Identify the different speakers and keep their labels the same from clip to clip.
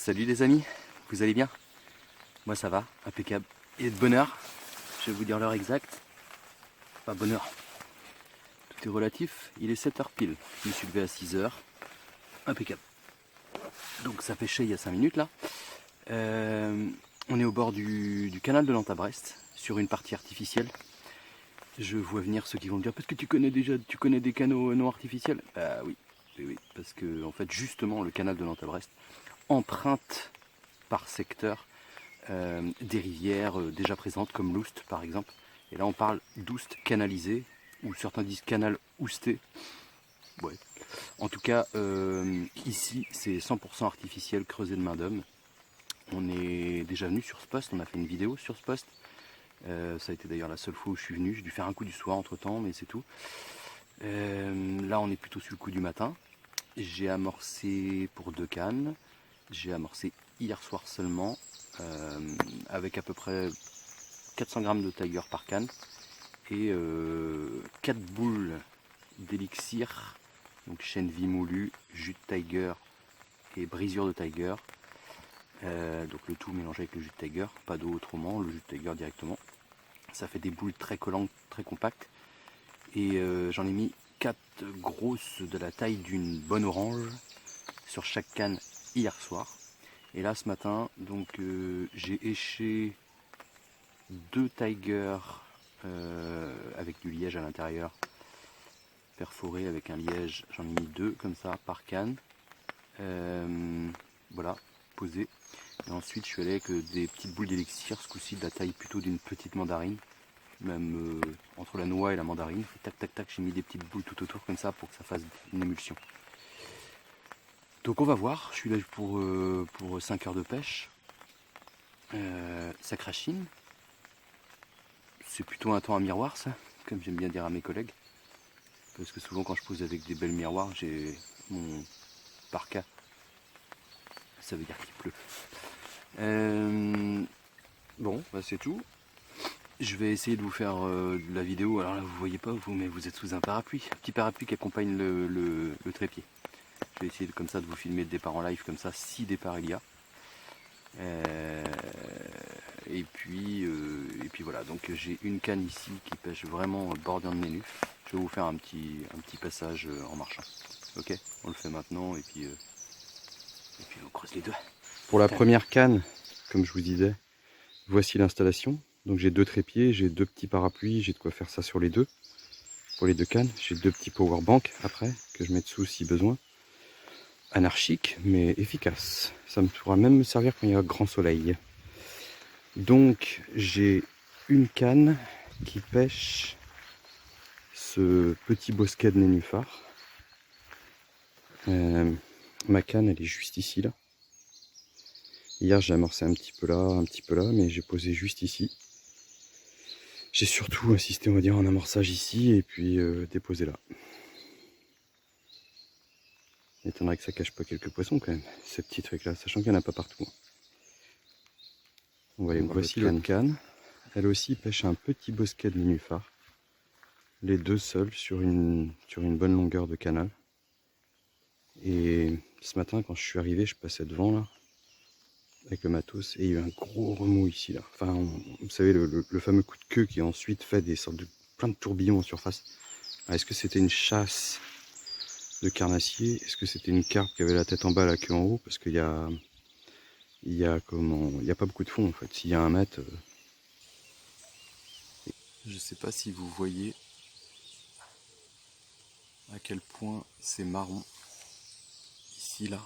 Speaker 1: Salut les amis, vous allez bien? Moi ça va, impeccable. Et de bonne heure, je vais vous dire l'heure exacte. Enfin bonne heure, tout est relatif, il est 7h pile. Je me suis levé à 6h, impeccable. Donc ça pêchait il y a 5 minutes là. On est au bord du canal de Nantes à Brest, sur une partie artificielle. Je vois venir ceux qui vont me dire, parce que tu connais des canaux non artificiels. Bah oui, oui, parce que en fait justement le canal de Nantes à Brest emprunte par secteur des rivières déjà présentes comme l'Oust par exemple. Et là on parle d'Oust canalisé, ou certains disent canal ousté. Ouais. En tout cas, ici c'est 100% artificiel, creusé de main d'homme. On est déjà venu sur ce poste, on a fait une vidéo sur ce poste. Ça a été d'ailleurs la seule fois où je suis venu. J'ai dû faire un coup du soir entre temps, mais c'est tout. Là on est plutôt sur le coup du matin. J'ai amorcé pour 2 cannes. J'ai amorcé hier soir seulement, avec à peu près 400 grammes de tiger par canne et 4 boules d'élixir, donc chêne vie moulu, jus de tiger et brisure de tiger. Donc le tout mélangé avec le jus de tiger, pas d'eau autrement, le jus de tiger directement. Ça fait des boules très collantes, très compactes. Et j'en ai mis 4 grosses de la taille d'une bonne orange sur chaque canne hier soir. Et là ce matin, donc j'ai éché 2 tigers avec du liège à l'intérieur, perforé avec un liège. J'en ai mis 2 comme ça par canne. Voilà, posé. Et ensuite je suis allé avec des petites boules d'élixir, ce coup-ci de la taille plutôt d'une petite mandarine, même entre la noix et la mandarine. Et tac tac tac, j'ai mis des petites boules tout autour comme ça pour que ça fasse une émulsion. Donc on va voir, je suis là pour 5 heures de pêche. Ça crachine. C'est plutôt un temps à miroir ça, comme j'aime bien dire à mes collègues. Parce que souvent quand je pose avec des belles miroirs, j'ai mon parka. Ça veut dire qu'il pleut. Bon, bah c'est tout. Je vais essayer de vous faire la vidéo. Alors là vous voyez pas vous, mais vous êtes sous un parapluie. Un petit parapluie qui accompagne le trépied. Je vais essayer comme ça de vous filmer le départ en live, comme ça, si départ il y a. Et puis voilà, donc j'ai une canne ici qui pêche vraiment au bord d'un de mes nus. Je vais vous faire un petit passage en marchant. Ok, on le fait maintenant et puis on creuse les deux. Pour la première canne, comme je vous disais, voici l'installation. Donc j'ai 2 trépieds, j'ai 2 petits parapluies, j'ai de quoi faire ça sur les deux. Pour les 2 cannes, j'ai 2 petits power banks après, que je mets dessous si besoin. Anarchique, mais efficace. Ça me pourra même me servir quand il y a grand soleil. Donc j'ai une canne qui pêche ce petit bosquet de nénuphar. Ma canne elle est juste ici là. Hier j'ai amorcé un petit peu là, mais j'ai posé juste ici. J'ai surtout insisté on va dire en amorçage ici et puis déposé là. Il m'étonnerait que ça cache pas quelques poissons quand même, ces petits trucs là, sachant qu'il n'y en a pas partout. On va aller voir. Voici l'autre canne. Elle aussi pêche un petit bosquet de nénuphar. Les deux seuls sur une bonne longueur de canal. Et ce matin quand je suis arrivé, je passais devant là, avec le matos, et il y a eu un gros remous ici là. Enfin, vous savez, le fameux coup de queue qui ensuite fait des sortes de plein de tourbillons en surface. Est-ce que c'était une chasse de carnassier? Est-ce que c'était une carpe qui avait la tête en bas, la queue en haut? Parce qu'il y a pas beaucoup de fond en fait. S'il y a 1 mètre. Je sais pas si vous voyez à quel point c'est marron ici là.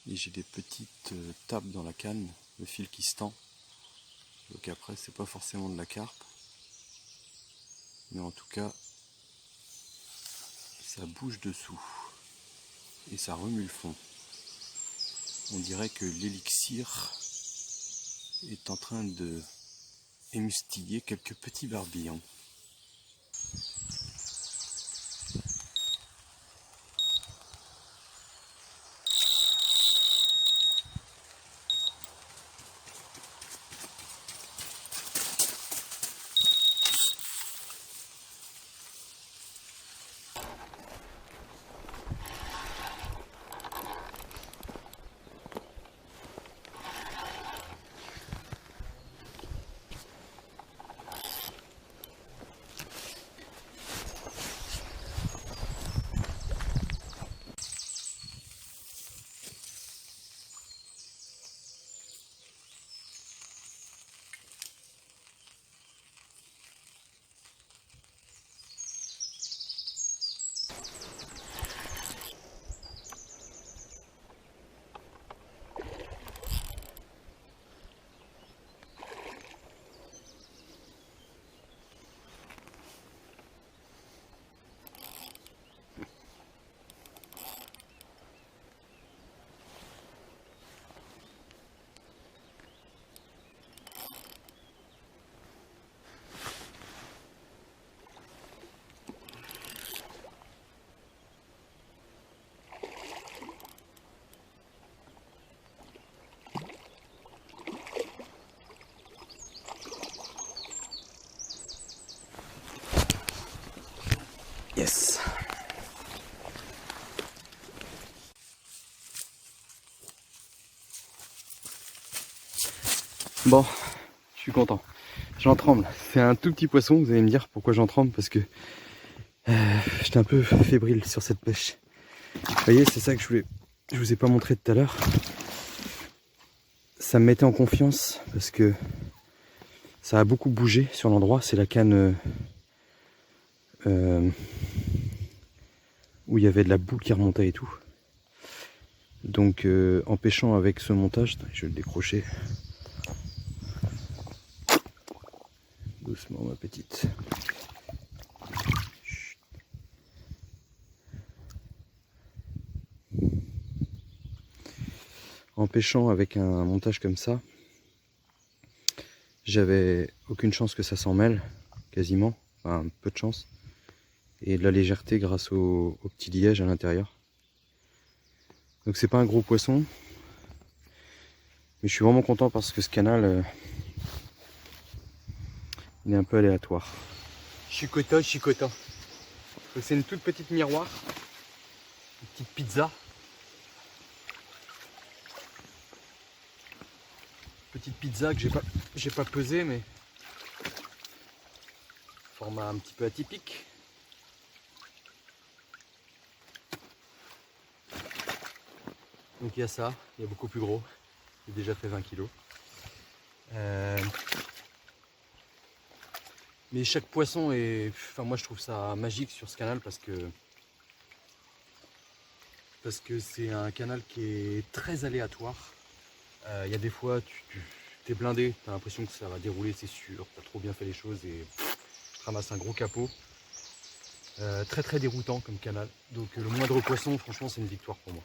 Speaker 1: Et j'ai des petites tapes dans la canne, le fil qui se tend. Donc après c'est pas forcément de la carpe. Mais en tout cas ça bouge dessous. Et ça remue le fond. On dirait que l'élixir est en train de émoustiller quelques petits barbillons. Bon, je suis content. J'en tremble. C'est un tout petit poisson, vous allez me dire pourquoi j'en tremble, parce que j'étais un peu fébrile sur cette pêche. Vous voyez, c'est ça que je vous ai pas montré tout à l'heure. Ça me mettait en confiance parce que ça a beaucoup bougé sur l'endroit. C'est la canne où il y avait de la boue qui remontait et tout. Donc en pêchant avec ce montage, je vais le décrocher. Doucement ma petite. Chut. En pêchant avec un montage comme ça, j'avais aucune chance que ça s'en mêle, quasiment, enfin peu de chance. Et de la légèreté grâce au petit liège à l'intérieur. Donc c'est pas un gros poisson, mais je suis vraiment content parce que ce canal il est un peu aléatoire. Je suis content. C'est une toute petite miroir, une petite pizza. Petite pizza que j'ai pas pesée, mais format un petit peu atypique. Donc il y a ça, il y a beaucoup plus gros, j'ai déjà fait 20 kg. Mais chaque poisson est, enfin moi je trouve ça magique sur ce canal parce que c'est un canal qui est très aléatoire. Il y a des fois tu t'es blindé, tu as l'impression que ça va dérouler, c'est sûr, tu as trop bien fait les choses et tu ramasses un gros capot. Très déroutant comme canal, donc le moindre poisson franchement c'est une victoire pour moi.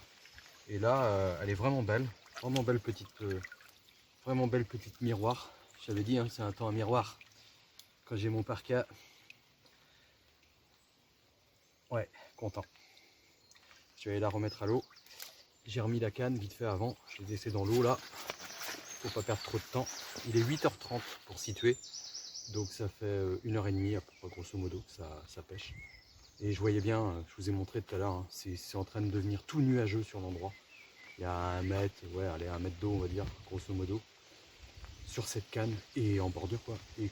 Speaker 1: Et là elle est vraiment belle petite miroir. J'avais dit hein, c'est un temps à miroir quand j'ai mon parka. Ouais, content. Je vais aller la remettre à l'eau. J'ai remis la canne vite fait avant, je l'ai laissé dans l'eau là, faut pas perdre trop de temps. Il est 8h30 pour situer, donc ça fait 1h30 à peu près grosso modo que ça pêche. Et je voyais bien, je vous ai montré tout à l'heure, hein, c'est en train de devenir tout nuageux sur l'endroit. Il y a 1 mètre, ouais allez 1 mètre d'eau on va dire, grosso modo, sur cette canne et en bordure quoi. Et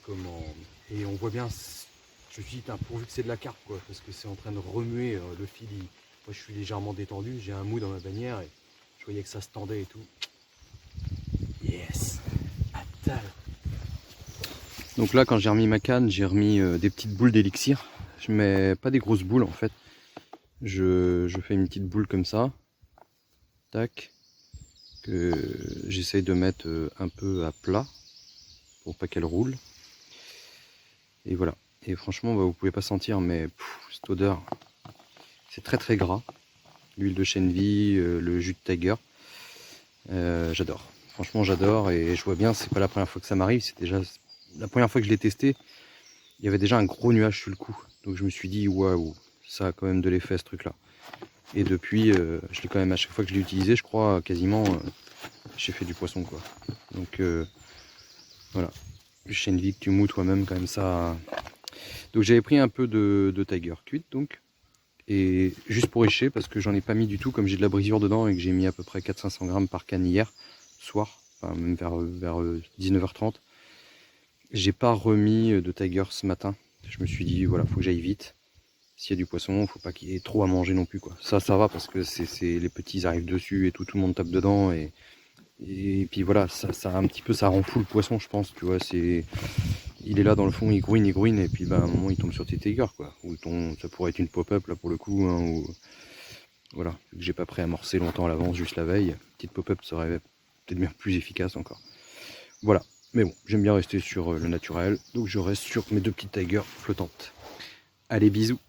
Speaker 1: on voit bien, je me suis dit pourvu que c'est de la carpe quoi, parce que c'est en train de remuer le fil. Moi je suis légèrement détendu, j'ai un mou dans ma bannière et je voyais que ça se tendait et tout. Yes, attal. Donc là quand j'ai remis ma canne, j'ai remis des petites boules d'élixir. Je mets pas des grosses boules en fait. Je fais une petite boule comme ça. Tac. Que j'essaye de mettre un peu à plat pour pas qu'elle roule. Et voilà. Et franchement bah, vous pouvez pas sentir mais cette odeur, c'est très gras. L'huile de chène vie, le jus de tiger. J'adore. Franchement j'adore et je vois bien, c'est pas la première fois que ça m'arrive, c'est déjà la première fois que je l'ai testé, il y avait déjà un gros nuage sur le cou. Donc je me suis dit waouh, ça a quand même de l'effet ce truc là. Et depuis, je l'ai quand même à chaque fois que je l'ai utilisé, je crois quasiment, j'ai fait du poisson quoi. Donc voilà, du chène vie que tu mous toi-même quand même ça. Donc j'avais pris un peu de tiger cuite donc. Et juste pour écher parce que j'en ai pas mis du tout comme j'ai de la brisure dedans et que j'ai mis à peu près 400-500 grammes par canne hier soir, enfin même vers 19h30. J'ai pas remis de tiger ce matin. Je me suis dit voilà, faut que j'aille vite. S'il y a du poisson, faut pas qu'il y ait trop à manger non plus quoi. Ça va parce que c'est les petits arrivent dessus et tout le monde tape dedans et puis voilà, ça un petit peu ça rend fou le poisson je pense, tu vois, il est là dans le fond, il grouine et puis bah, à un moment il tombe sur tes tigers quoi. Ou ça pourrait être une pop-up là pour le coup hein, ou voilà, vu que j'ai pas préamorcé longtemps à l'avance, juste la veille, petite pop-up serait peut-être bien plus efficace encore. Voilà, mais bon, j'aime bien rester sur le naturel, donc je reste sur mes 2 petites tigers flottantes. Allez, bisous.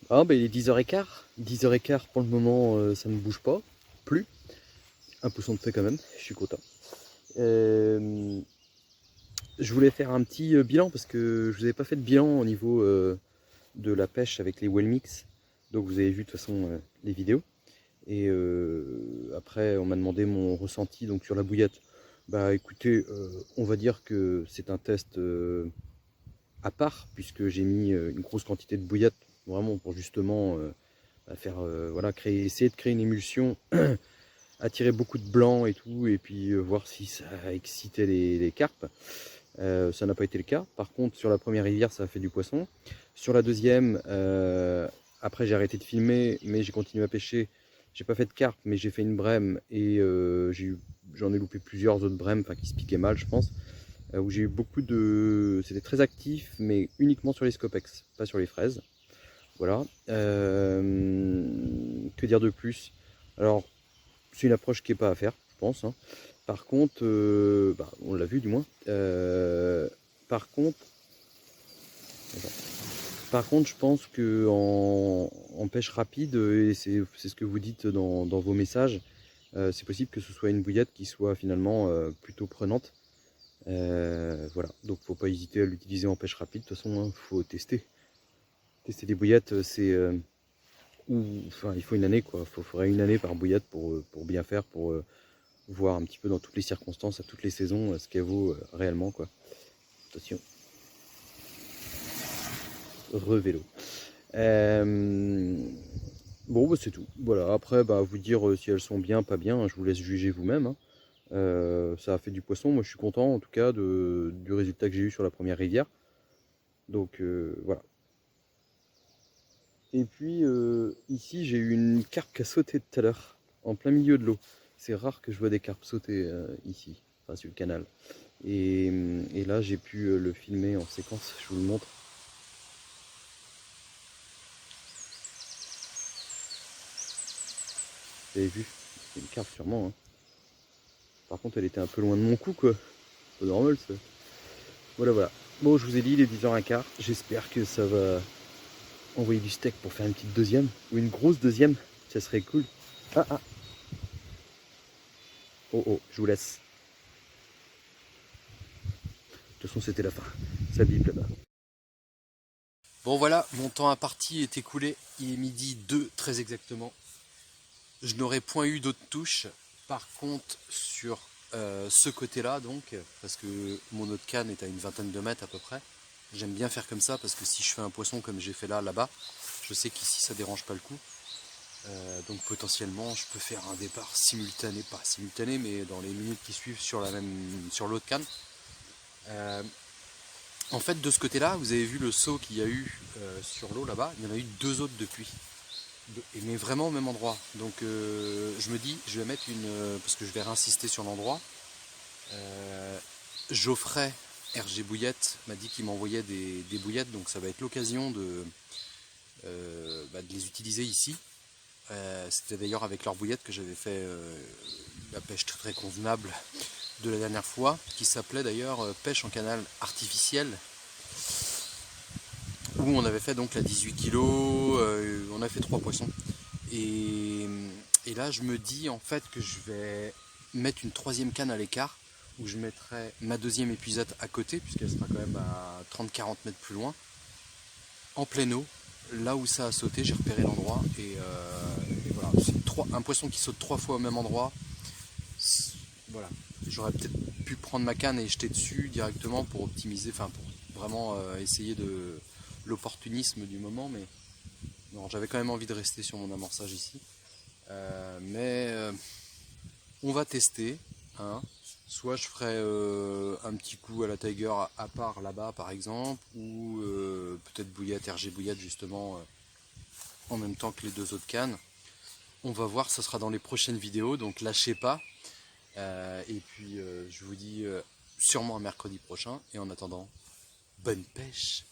Speaker 1: Ah bah il est 10h15, 10h15 pour le moment ça ne bouge pas, plus. Un pousson de fait quand même, je suis content. Je voulais faire un petit bilan parce que je vous avais pas fait de bilan au niveau de la pêche avec les well mix. Donc vous avez vu de toute façon les vidéos. Et après on m'a demandé mon ressenti donc sur la bouillette. Bah écoutez, on va dire que c'est un test à part puisque j'ai mis une grosse quantité de bouillette vraiment pour justement faire voilà, essayer de créer une émulsion attirer beaucoup de blanc et tout, et puis voir si ça excitait les carpes. Ça n'a pas été le cas. Par contre, sur la première rivière, ça a fait du poisson. Sur la deuxième, après j'ai arrêté de filmer, mais j'ai continué à pêcher. J'ai pas fait de carpe, mais j'ai fait une brème et j'en ai loupé plusieurs autres brèmes, enfin qui se piquaient mal, je pense. Où j'ai eu beaucoup de. C'était très actif, mais uniquement sur les scopex, pas sur les fraises. Voilà. Que dire de plus? Alors, c'est une approche qui n'est pas à faire, je pense, hein. Par contre, on l'a vu du moins. Par contre, je pense que en pêche rapide, et c'est ce que vous dites dans vos messages, c'est possible que ce soit une bouillette qui soit finalement plutôt prenante. Voilà, donc faut pas hésiter à l'utiliser en pêche rapide. De toute façon, hein, faut tester. Tester des bouillettes, enfin, il faut une année quoi. Faudrait une année par bouillette pour bien faire, pour voir un petit peu dans toutes les circonstances, à toutes les saisons, ce qu'elle vaut réellement quoi. Attention. Revélo. Bon, bah, c'est tout. Voilà. Après, vous dire si elles sont bien, pas bien, hein, je vous laisse juger vous-même, hein. Ça a fait du poisson. Moi, je suis content en tout cas du résultat que j'ai eu sur la première rivière. Donc voilà. Et puis ici, j'ai eu une carpe qui a sauté tout à l'heure, en plein milieu de l'eau. C'est rare que je vois des carpes sauter ici, enfin sur le canal. Et là, j'ai pu le filmer en séquence. Je vous le montre. Vous avez vu? C'est une carpe sûrement, hein. Par contre, elle était un peu loin de mon cou, quoi. C'est pas normal, ça. Voilà, voilà. Bon, je vous ai dit, il est 10h15. J'espère que ça va envoyer du steak pour faire une petite deuxième. Ou une grosse deuxième. Ça serait cool. Ah, ah. Oh, oh, je vous laisse. De toute façon, c'était la fin. Ça bip là-bas. Bon, voilà, mon temps imparti est écoulé. Il est midi 2, très exactement. Je n'aurais point eu d'autres touches. Par contre, sur ce côté-là, donc, parce que mon autre canne est à une vingtaine de mètres à peu près, j'aime bien faire comme ça parce que si je fais un poisson comme j'ai fait là-bas, je sais qu'ici ça dérange pas le coup. Donc potentiellement, je peux faire un départ simultané, pas simultané, mais dans les minutes qui suivent sur l'autre canne. En fait, de ce côté-là, vous avez vu le saut qu'il y a eu sur l'eau là-bas, il y en a eu deux autres depuis. Mais vraiment au même endroit. Donc je me dis, je vais mettre parce que je vais réinsister sur l'endroit. Geoffrey RG Bouillette m'a dit qu'il m'envoyait des bouillettes, donc ça va être l'occasion de les utiliser ici. C'était d'ailleurs avec leurs bouillettes que j'avais fait la pêche très, très convenable de la dernière fois, qui s'appelait d'ailleurs pêche en canal artificiel, où on avait fait donc la 18 kg, on a fait 3 poissons. Et là, je me dis en fait que je vais mettre une troisième canne à l'écart, où je mettrai ma deuxième épuisette à côté, puisqu'elle sera quand même à 30-40 mètres plus loin, en pleine eau, là où ça a sauté. J'ai repéré l'endroit, et voilà, c'est un poisson qui saute 3 fois au même endroit. Voilà, j'aurais peut-être pu prendre ma canne et jeter dessus directement pour optimiser, enfin pour vraiment essayer de l'opportunisme du moment, mais non, j'avais quand même envie de rester sur mon amorçage ici. Mais on va tester, hein. Soit je ferai un petit coup à la Tiger à part là-bas par exemple, ou peut-être bouillette, RG bouillette justement en même temps que les deux autres cannes. On va voir, ça sera dans les prochaines vidéos, donc lâchez pas. Et puis je vous dis sûrement un mercredi prochain, et en attendant, bonne pêche!